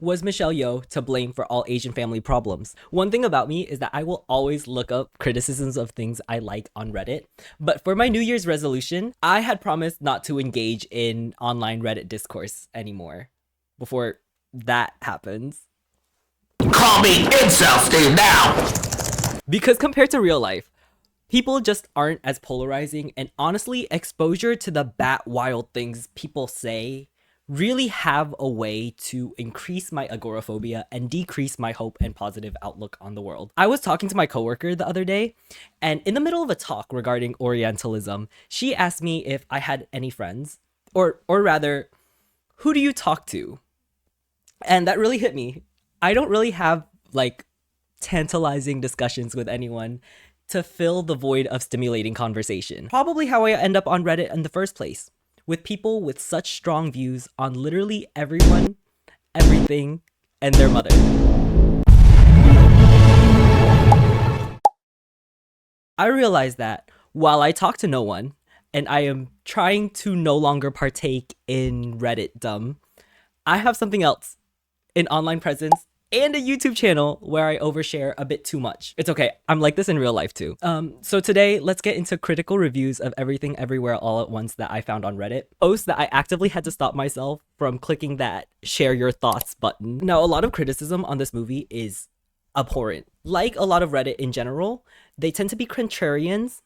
Was Michelle Yeoh to blame for all Asian family problems? One thing about me is that I will always look up criticisms of things I like on Reddit. But for my New Year's resolution, I had promised not to engage in online Reddit discourse anymore before that happens. Call me incel Steve now! Because compared to real life, people just aren't as polarizing, and honestly, exposure to the bat wild things people say really have a way to increase my agoraphobia and decrease my hope and positive outlook on the world. I was talking to my coworker the other day, and in the middle of a talk regarding Orientalism, she asked me if I had any friends, or rather, who do you talk to? And that really hit me. I don't really have like tantalizing discussions with anyone to fill the void of stimulating conversation. Probably how I end up on Reddit in the first place, with people with such strong views on literally everyone, everything, and their mother. I realize that while I talk to no one, and I am trying to no longer partake in Reddit dumb, I have something else, an online presence, and a YouTube channel where I overshare a bit too much. It's okay, I'm like this in real life too. So today, let's get into critical reviews of everything everywhere all at once that I found on Reddit. Posts that I actively had to stop myself from clicking that share your thoughts button. Now, a lot of criticism on this movie is abhorrent. Like a lot of Reddit in general, they tend to be contrarians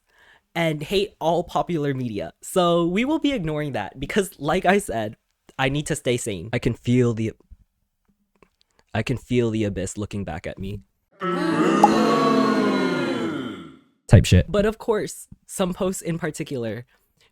and hate all popular media. So we will be ignoring that because, like I said, I need to stay sane. I can feel the abyss looking back at me. Type shit. But of course, some posts in particular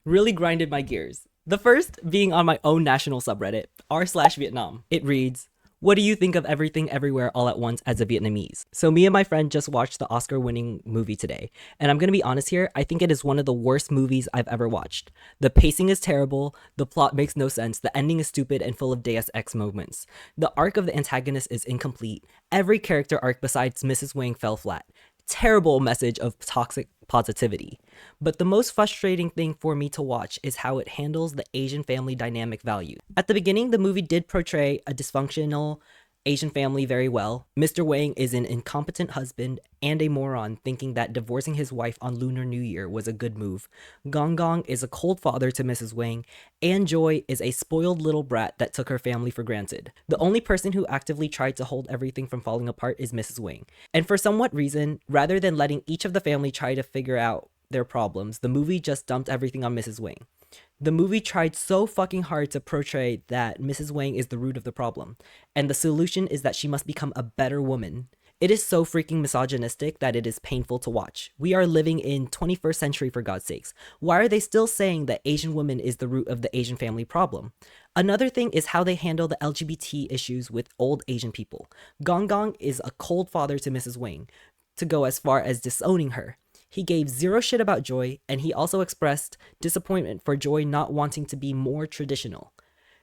really grinded my gears. The first being on my own national subreddit, r/Vietnam. It reads, "What do you think of Everything Everywhere All at Once as a Vietnamese?" So me and my friend just watched the Oscar-winning movie today. And I'm gonna be honest here, I think it is one of the worst movies I've ever watched. The pacing is terrible, the plot makes no sense, the ending is stupid and full of Deus Ex moments. The arc of the antagonist is incomplete. Every character arc besides Mrs. Wang fell flat. Terrible message of toxic positivity. But the most frustrating thing for me to watch is how it handles the Asian family dynamic value. At the beginning, the movie did portray a dysfunctional Asian family very well. Mr. Wang is an incompetent husband and a moron thinking that divorcing his wife on Lunar New Year was a good move. Gong Gong is a cold father to Mrs. Wang, and Joy is a spoiled little brat that took her family for granted. The only person who actively tried to hold everything from falling apart is Mrs. Wang. And for somewhat reason, rather than letting each of the family try to figure out their problems, the movie just dumped everything on Mrs. Wang. The movie tried so fucking hard to portray that Mrs. Wang is the root of the problem, and the solution is that she must become a better woman. It is so freaking misogynistic that it is painful to watch. We are living in 21st century, for God's sakes. Why are they still saying that Asian woman is the root of the Asian family problem? Another thing is how they handle the LGBT issues with old Asian people. Gong Gong is a cold father to Mrs. Wang, to go as far as disowning her. He gave zero shit about Joy, and he also expressed disappointment for Joy not wanting to be more traditional.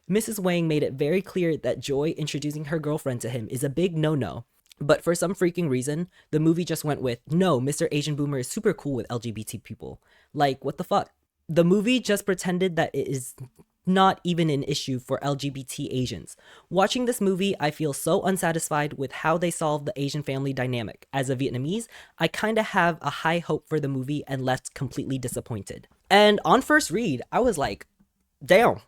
Mrs. Wang made it very clear that Joy introducing her girlfriend to him is a big no-no, but for some freaking reason, the movie just went with, no, Mr. Asian Boomer is super cool with LGBT people. Like, what the fuck? The movie just pretended that it is not even an issue for LGBT Asians. Watching this movie, I feel so unsatisfied with how they solved the Asian family dynamic. As a Vietnamese, I kinda have a high hope for the movie and left completely disappointed. And on first read, I was like, damn,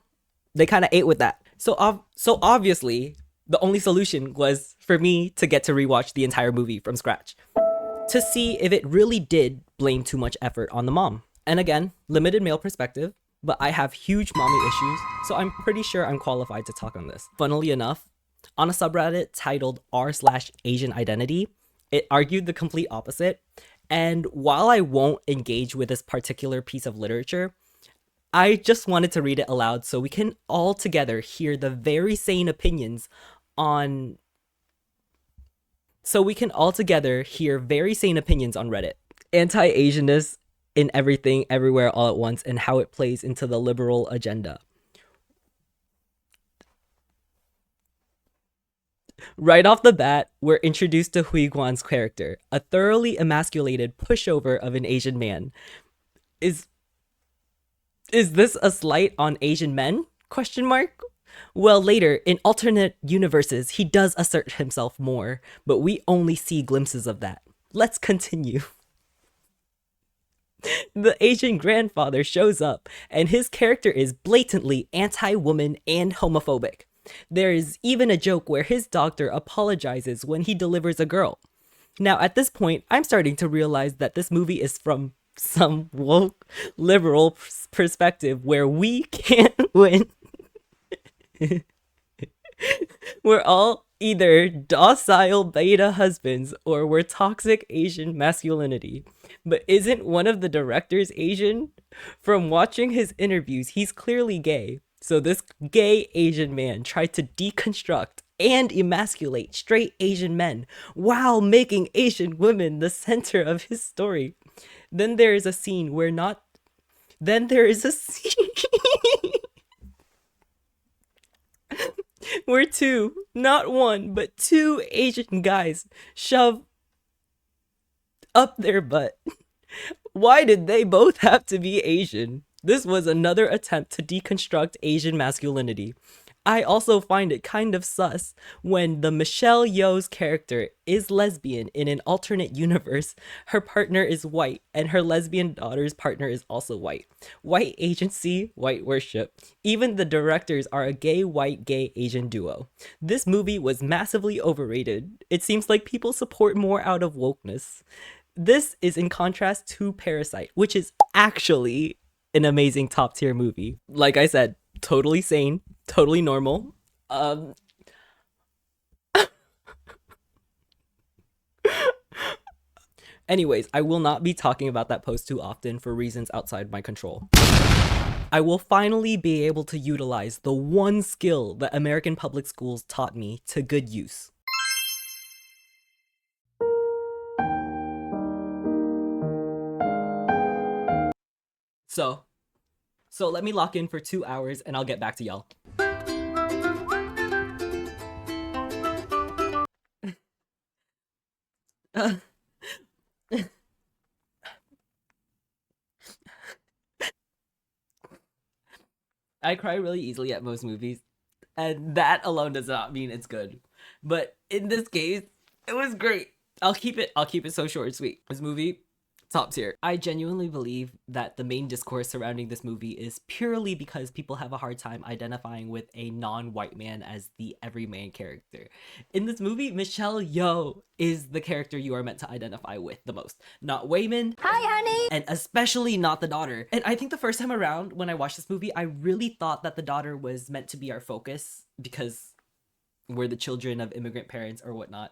they kinda ate with that. So obviously, the only solution was for me to get to rewatch the entire movie from scratch, to see if it really did blame too much effort on the mom. And again, limited male perspective, but I have huge mommy issues, so I'm pretty sure I'm qualified to talk on this. Funnily enough, on a subreddit titled r/Asian Identity, it argued the complete opposite. And while I won't engage with this particular piece of literature, I just wanted to read it aloud so we can all together hear the very sane opinions on Reddit. Anti-Asianness in Everything Everywhere All at Once and how it plays into the liberal agenda. Right off the bat, we're introduced to Hui Guan's character, a thoroughly emasculated pushover of an Asian man. Is this a slight on Asian men? Question mark. Well, later, in alternate universes, he does assert himself more, but we only see glimpses of that. Let's continue. The Asian grandfather shows up, and his character is blatantly anti woman and homophobic. There is even a joke where his doctor apologizes when he delivers a girl. Now, at this point, I'm starting to realize that this movie is from some woke liberal perspective where we can't win. We're all either docile beta husbands or we're toxic Asian masculinity. But isn't one of the directors Asian? From watching his interviews, he's clearly gay. So this gay Asian man tried to deconstruct and emasculate straight Asian men while making Asian women the center of his story. Then there is a scene where not. Then there is a scene where two, not one, but two Asian guys shove up their butt. Why did they both have to be Asian? This was another attempt to deconstruct Asian masculinity. I also find it kind of sus when the Michelle Yeoh's character is lesbian in an alternate universe. Her partner is white, and her lesbian daughter's partner is also white. White agency, white worship. Even the directors are a gay, white, gay Asian duo. This movie was massively overrated. It seems like people support more out of wokeness. This is in contrast to Parasite, which is actually an amazing top tier movie. Like I said, totally sane, totally normal. Anyways, I will not be talking about that post too often for reasons outside my control. I will finally be able to utilize the one skill that American public schools taught me to good use. So let me lock in for 2 hours and I'll get back to y'all. I cry really easily at most movies, and that alone does not mean it's good. But in this case, it was great. I'll keep it so short and sweet. This movie, top tier. I genuinely believe that the main discourse surrounding this movie is purely because people have a hard time identifying with a non-white man as the everyman character. In this movie, Michelle Yeoh is the character you are meant to identify with the most. Not Wayman. Hi, honey. And especially not the daughter. And I think the first time around when I watched this movie, I really thought that the daughter was meant to be our focus because we're the children of immigrant parents or whatnot.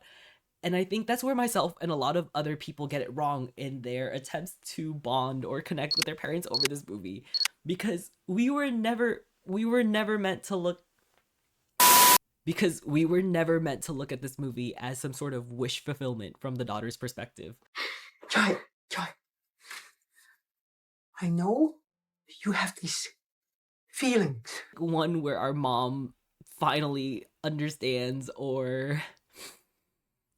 And I think that's where myself and a lot of other people get it wrong in their attempts to bond or connect with their parents over this movie. Because we were never meant to look at this movie as some sort of wish fulfillment from the daughter's perspective. Joy, I know you have these feelings. One where our mom finally understands or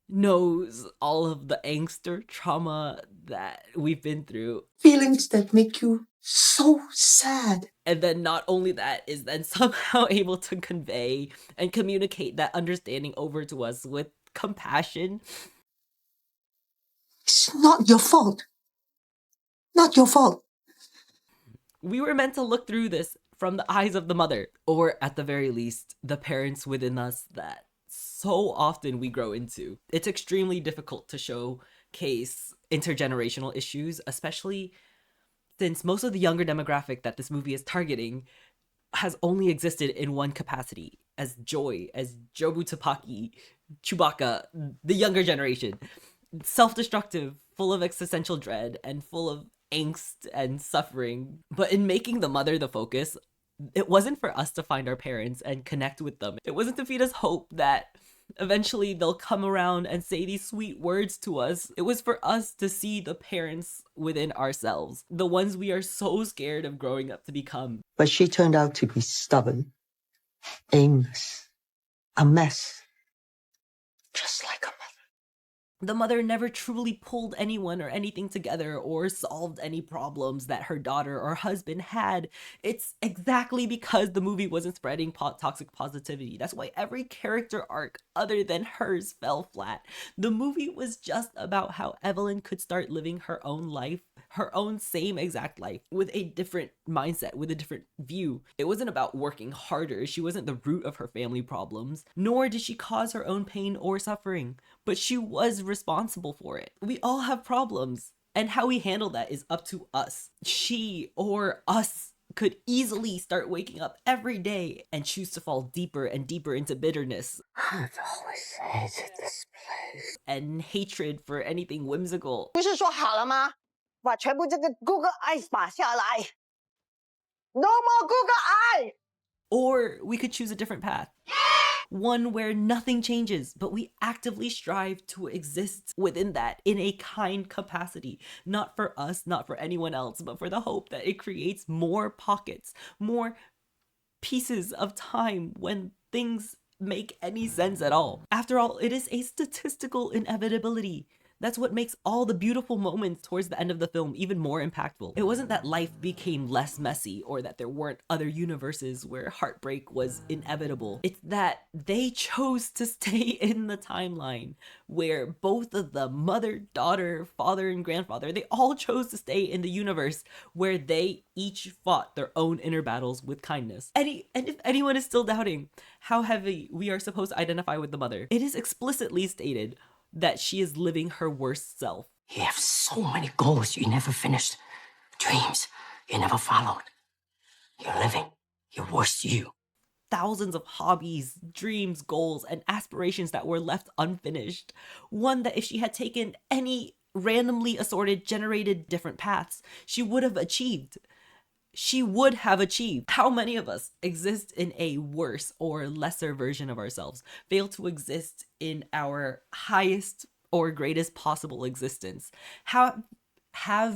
knows all of the angst or trauma that we've been through. Feelings that make you so sad. And then not only that, is then somehow able to convey and communicate that understanding over to us with compassion. It's not your fault. Not your fault. We were meant to look through this from the eyes of the mother, or at the very least, the parents within us that so often we grow into. It's extremely difficult to showcase intergenerational issues, especially since most of the younger demographic that this movie is targeting has only existed in one capacity, as Joy, as Jobu Tupaki, Chewbacca, the younger generation. Self-destructive, full of existential dread, and full of angst and suffering. But in making the mother the focus, it wasn't for us to find our parents and connect with them. It wasn't to feed us hope that eventually they'll come around and say these sweet words to us. It was for us to see the parents within ourselves, the ones we are so scared of growing up to become. But she turned out to be stubborn, aimless, a mess, just like a mother. The mother never truly pulled anyone or anything together or solved any problems that her daughter or husband had. It's exactly because the movie wasn't spreading toxic positivity. That's why every character arc other than hers fell flat. The movie was just about how Evelyn could start living her own life, her own same exact life, with a different mindset, with a different view. It wasn't about working harder. She wasn't the root of her family problems, nor did she cause her own pain or suffering, but she was responsible for it. We all have problems, and how we handle that is up to us. She or us could easily start waking up every day and choose to fall deeper and deeper into bitterness. I've always hated this place. And hatred for anything whimsical. 不是说好了吗？把全部这个 Google Eyes 拔下来。No more Google Eye。 Or we could choose a different path. One where nothing changes, but we actively strive to exist within that in a kind capacity. Not for us, not for anyone else, but for the hope that it creates more pockets, more pieces of time when things make any sense at all. After all, it is a statistical inevitability. That's what makes all the beautiful moments towards the end of the film even more impactful. It wasn't that life became less messy or that there weren't other universes where heartbreak was inevitable. It's that they chose to stay in the timeline where both of the mother, daughter, father, and grandfather, they all chose to stay in the universe where they each fought their own inner battles with kindness. And if anyone is still doubting how heavy we are supposed to identify with the mother, it is explicitly stated that she is living her worst self. You have so many goals you never finished, dreams you never followed. You're living your worst you. Thousands of hobbies, dreams, goals, and aspirations that were left unfinished. One that if she had taken any randomly assorted, generated different paths, she would have achieved. She would have achieved. How many of us exist in a worse or lesser version of ourselves, fail to exist in our highest or greatest possible existence, have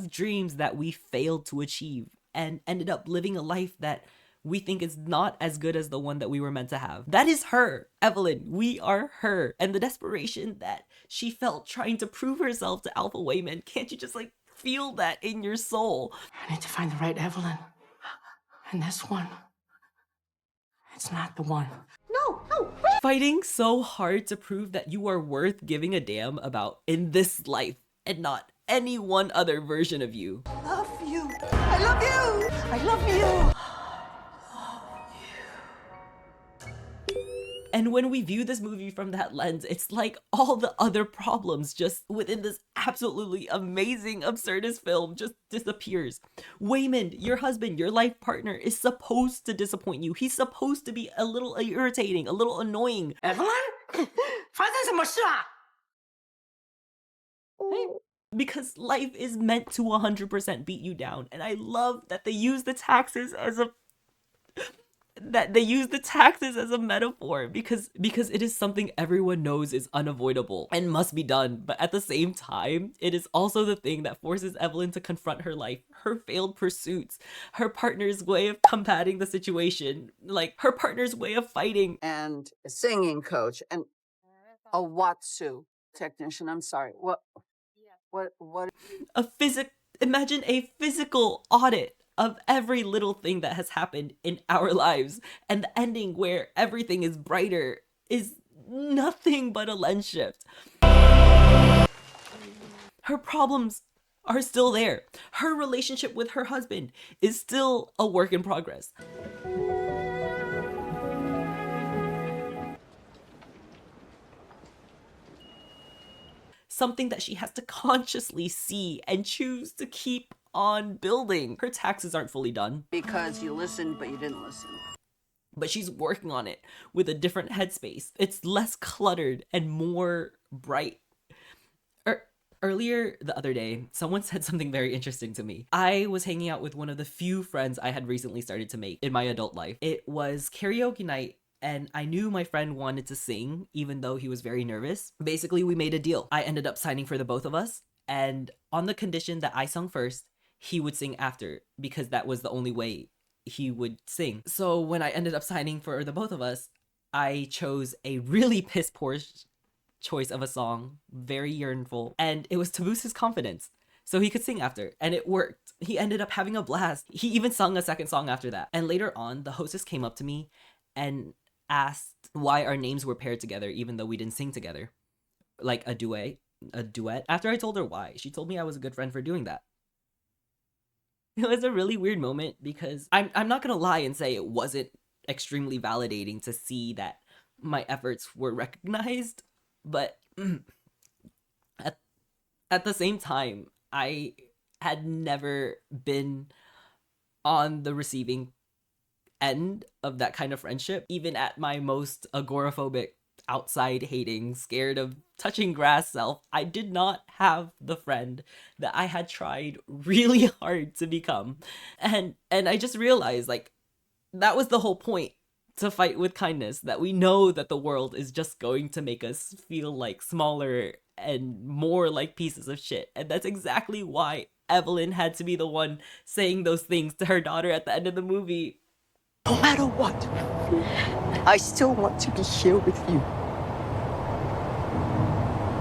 dreams that we failed to achieve and ended up living a life that we think is not as good as the one that we were meant to have? That is her, Evelyn. We are her. And the desperation that she felt trying to prove herself to Alpha Wayman, can't you just feel that in your soul? I need to find the right Evelyn. And this one, it's not the one. No, no. Fighting so hard to prove that you are worth giving a damn about in this life and not any one other version of you. Love you. I love you. I love you. And when we view this movie from that lens, it's like all the other problems just within this absolutely amazing absurdist film just disappears. Waymond, your husband, your life partner, is supposed to disappoint you. He's supposed to be a little irritating, a little annoying. Evelyn? 发生什么事啊? Because life is meant to 100% beat you down. And I love that they use the taxes as a metaphor because it is something everyone knows is unavoidable and must be done. But at the same time, it is also the thing that forces Evelyn to confront her life, her failed pursuits, her partner's way of combating the situation, her partner's way of fighting. And a singing coach and a Watsu technician. I'm sorry. What? Imagine a physical audit of every little thing that has happened in our lives, and the ending where everything is brighter is nothing but a lens shift. Her problems are still there. Her relationship with her husband is still a work in progress. Something that she has to consciously see and choose to keep on building. Her taxes aren't fully done. Because you listened, but you didn't listen. But she's working on it with a different headspace. It's less cluttered and more bright. Earlier the other day, someone said something very interesting to me. I was hanging out with one of the few friends I had recently started to make in my adult life. It was karaoke night, and I knew my friend wanted to sing, even though he was very nervous. Basically, we made a deal. I ended up signing for the both of us, and on the condition that I sung first, he would sing after, because that was the only way he would sing. So when I ended up signing for the both of us, I chose a really piss poor choice of a song, very yearnful, and it was to boost his confidence so he could sing after, and it worked. He ended up having a blast. He even sung a second song after that. And later on, the hostess came up to me and asked why our names were paired together even though we didn't sing together, like a duet. After I told her why, she told me I was a good friend for doing that. It was a really weird moment because I'm not gonna lie and say it wasn't extremely validating to see that my efforts were recognized, but at the same time, I had never been on the receiving end of that kind of friendship. Even at my most agoraphobic, outside hating, scared of touching grass self, I did not have the friend that I had tried really hard to become. And I just realized, like, that was the whole point, to fight with kindness, that we know that the world is just going to make us feel like smaller and more like pieces of shit. And that's exactly why Evelyn had to be the one saying those things to her daughter at the end of the movie. No matter what, I still want to be here with you.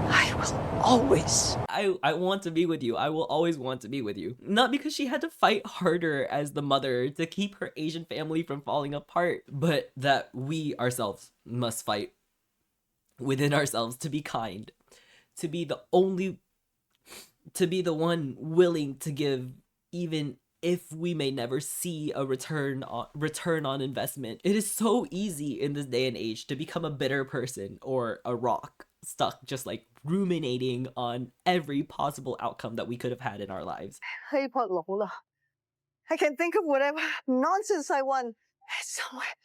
I will always. I want to be with you. I will always want to be with you. Not because she had to fight harder as the mother to keep her Asian family from falling apart, but that we ourselves must fight within ourselves to be kind, to be the one willing to give, even if we may never see a return on investment. It is so easy in this day and age to become a bitter person or a rock, stuck just like ruminating on every possible outcome that we could have had in our lives. 黑破佬啦 I can think of whatever nonsense I want. Somewhere,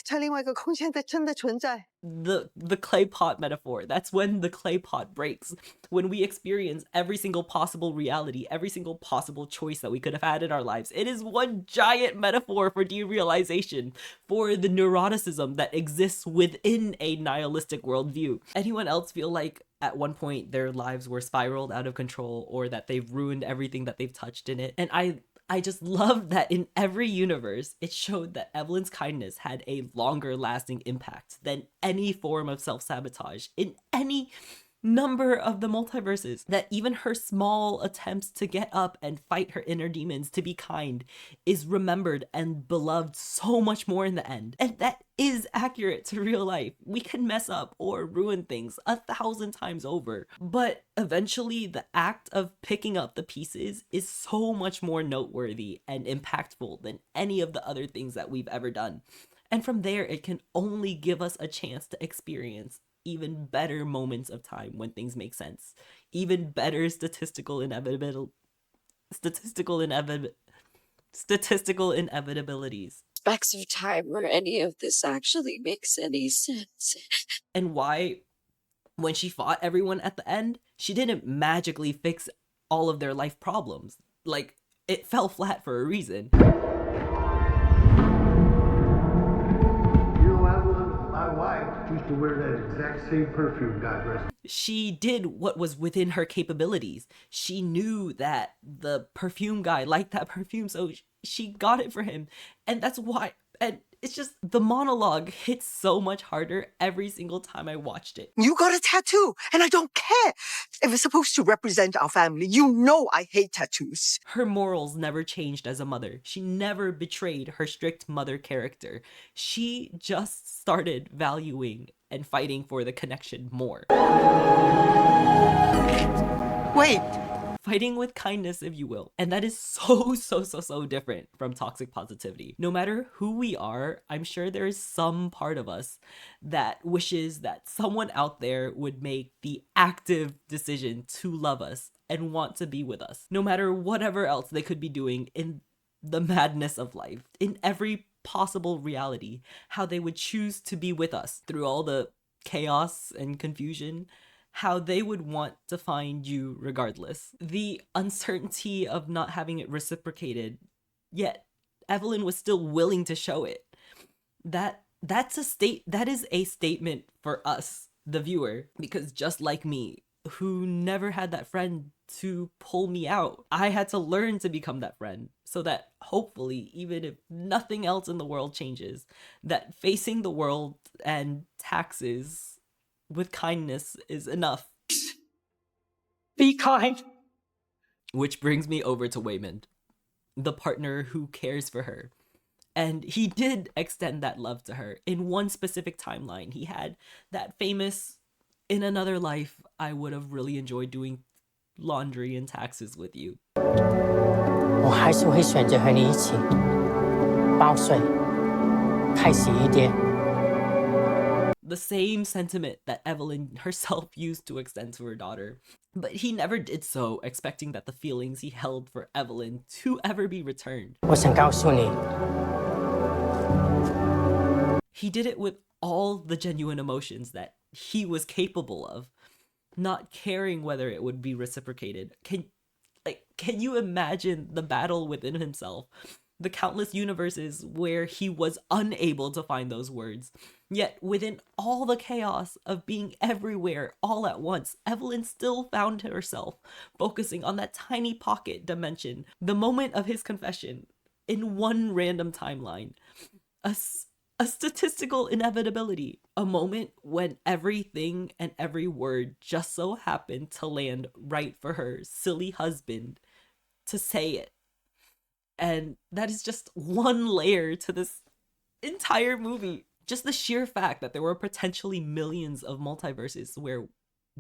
在另外一个空间的真的存在。 The clay pot metaphor. That's when the clay pot breaks. When we experience every single possible reality, every single possible choice that we could have had in our lives. It is one giant metaphor for derealization, for the neuroticism that exists within a nihilistic worldview. Anyone else feel like at one point their lives were spiraled out of control, or that they've ruined everything that they've touched in it? And I just love that in every universe, it showed that Evelyn's kindness had a longer lasting impact than any form of self-sabotage in any number of the multiverses. That even her small attempts to get up and fight her inner demons to be kind is remembered and beloved so much more in the end. And that is accurate to real life. We can mess up or ruin things 1,000 times over, but eventually the act of picking up the pieces is so much more noteworthy and impactful than any of the other things that we've ever done. And from there, it can only give us a chance to experience even better moments of time when things make sense, even better statistical inevitabilities. Aspects of time where any of this actually makes any sense. And why, when she fought everyone at the end, she didn't magically fix all of their life problems. Like, it fell flat for a reason. My wife used to wear that exact same perfume, God rest. She did what was within her capabilities. She knew that the perfume guy liked that perfume, so she got it for him. And that's why, and it's just, the monologue hits so much harder every single time I watched it. You got a tattoo, and I don't care. If it's supposed to represent our family, you know I hate tattoos. Her morals never changed as a mother. She never betrayed her strict mother character. She just started valuing and fighting for the connection more. Wait. Fighting with kindness, if you will. And that is so different from toxic positivity. No matter who we are, I'm sure there is some part of us that wishes that someone out there would make the active decision to love us and want to be with us, no matter whatever else they could be doing in the madness of life, in every possible reality, how they would choose to be with us through all the chaos and confusion, how they would want to find you regardless. The uncertainty of not having it reciprocated, yet Evelyn was still willing to show it. That is a statement for us, the viewer, because just like me, who never had that friend to pull me out, I had to learn to become that friend, so that hopefully, even if nothing else in the world changes, that facing the world and taxes with kindness is enough. Be kind. Which brings me over to Waymond, the partner who cares for her. And he did extend that love to her. In one specific timeline, he had that famous, in another life, I would have really enjoyed doing laundry and taxes with you. 我还是会选择和你一起报税、开洗衣店。 The same sentiment that Evelyn herself used to extend to her daughter. But he never did so, expecting that the feelings he held for Evelyn to ever be returned. 我想告诉你， He did it with all the genuine emotions that he was capable of, not caring whether it would be reciprocated. Can you imagine the battle within himself? The countless universes where he was unable to find those words. Yet within all the chaos of being everywhere all at once, Evelyn still found herself focusing on that tiny pocket dimension, the moment of his confession, in one random timeline. A statistical inevitability, a moment when everything and every word just so happened to land right for her silly husband to say it. And that is just one layer to this entire movie. Just the sheer fact that there were potentially millions of multiverses where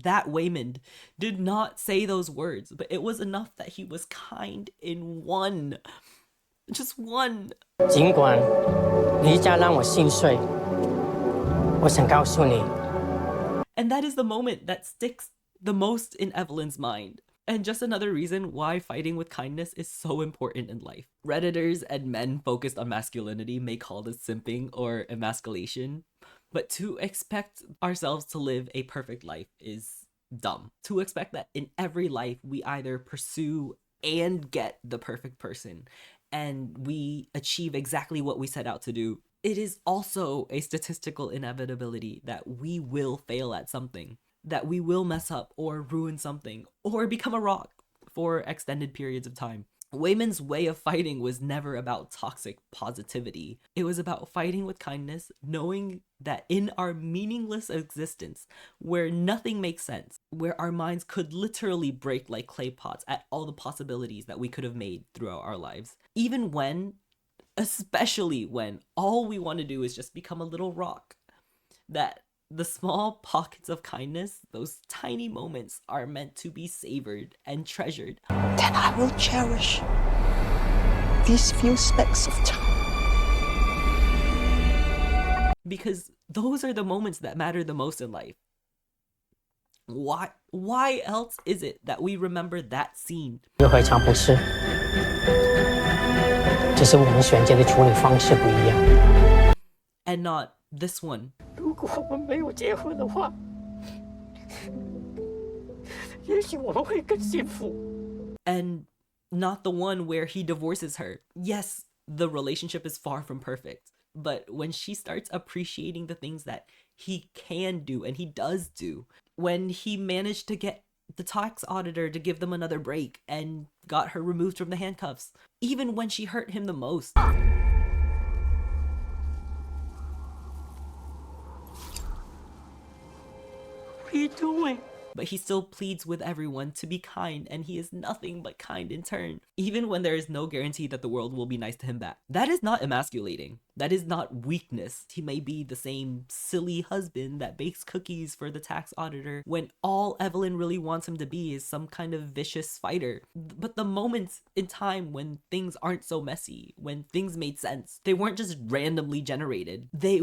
that Waymond did not say those words, but it was enough that he was kind in one. Just one. 尽管离家让我心碎，我想告诉你， And that is the moment that sticks the most in Evelyn's mind. And just another reason why fighting with kindness is so important in life. Redditors and men focused on masculinity may call this simping or emasculation, but to expect ourselves to live a perfect life is dumb. To expect that in every life we either pursue and get the perfect person and we achieve exactly what we set out to do, it is also a statistical inevitability that we will fail at something, that we will mess up or ruin something or become a rock for extended periods of time. Waymond's way of fighting was never about toxic positivity. It was about fighting with kindness, knowing that in our meaningless existence, where nothing makes sense, where our minds could literally break like clay pots at all the possibilities that we could have made throughout our lives, even when, especially when, all we want to do is just become a little rock, that the small pockets of kindness, those tiny moments, are meant to be savored and treasured. Then I will cherish these few specks of time. Because those are the moments that matter the most in life. Why else is it that we remember that scene? 又何尝不是？只是我们选择的处理方式不一样。 And not this one. 如果我们没有结婚的话，也许我们会更幸福。 And not the one where he divorces her. Yes, the relationship is far from perfect. But when she starts appreciating the things that he can do and he does do, when he managed to get the tax auditor to give them another break and got her removed from the handcuffs, even when she hurt him the most. What are you doing? But he still pleads with everyone to be kind, and he is nothing but kind in turn, even when there is no guarantee that the world will be nice to him back. That is not emasculating. That is not weakness. He may be the same silly husband that bakes cookies for the tax auditor when all Evelyn really wants him to be is some kind of vicious fighter. But the moments in time when things aren't so messy, when things made sense, they weren't just randomly generated. They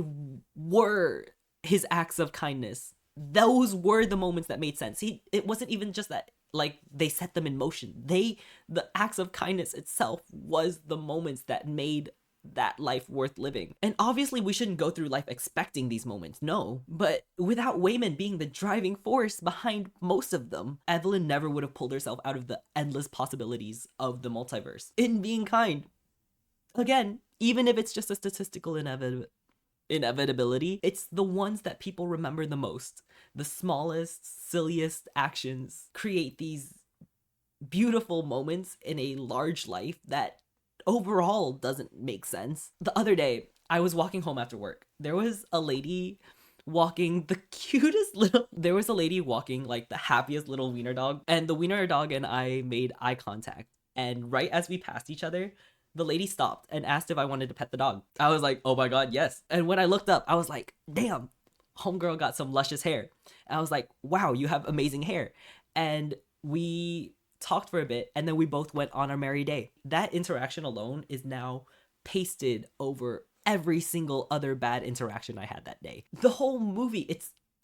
were his acts of kindness. Those were the moments that made sense. It wasn't even just that, like, they set them in motion. The acts of kindness itself was the moments that made that life worth living. And obviously we shouldn't go through life expecting these moments, no. But without Waymond being the driving force behind most of them, Evelyn never would have pulled herself out of the endless possibilities of the multiverse. In being kind, again, even if it's just a statistical inevitability, it's the ones that people remember the most. The smallest, silliest actions create these beautiful moments in a large life that overall doesn't make sense. The other day, I was walking home after work. There was a lady walking the cutest little, there was a lady walking like the happiest little wiener dog, and the wiener dog and I made eye contact, and right as we passed each other, the lady stopped and asked if I wanted to pet the dog. I was like, oh my god, yes. And when I looked up, I was like, damn, homegirl got some luscious hair. And I was like, wow, you have amazing hair. And we talked for a bit, and then we both went on our merry day. That interaction alone is now pasted over every single other bad interaction I had that day. The whole movie,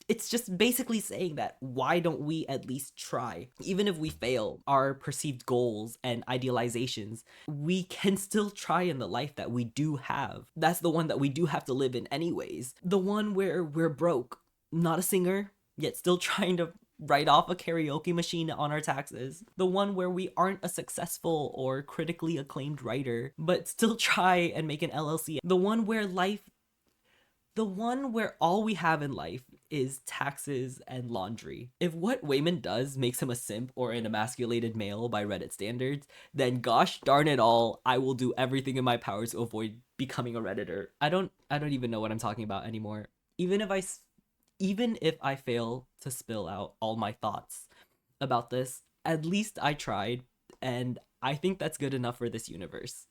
it's just basically saying that why don't we at least try? Even if we fail our perceived goals and idealizations, we can still try in the life that we do have. That's the one that we do have to live in anyways. The one where we're broke, not a singer, yet still trying to write off a karaoke machine on our taxes. The one where we aren't a successful or critically acclaimed writer, but still try and make an LLC. The one where all we have in life is taxes and laundry. If what Wayman does makes him a simp or an emasculated male by Reddit standards, then gosh darn it all, I will do everything in my power to avoid becoming a Redditor. I don't even know what I'm talking about anymore. Even if I fail to spill out all my thoughts about this, at least I tried, and I think that's good enough for this universe.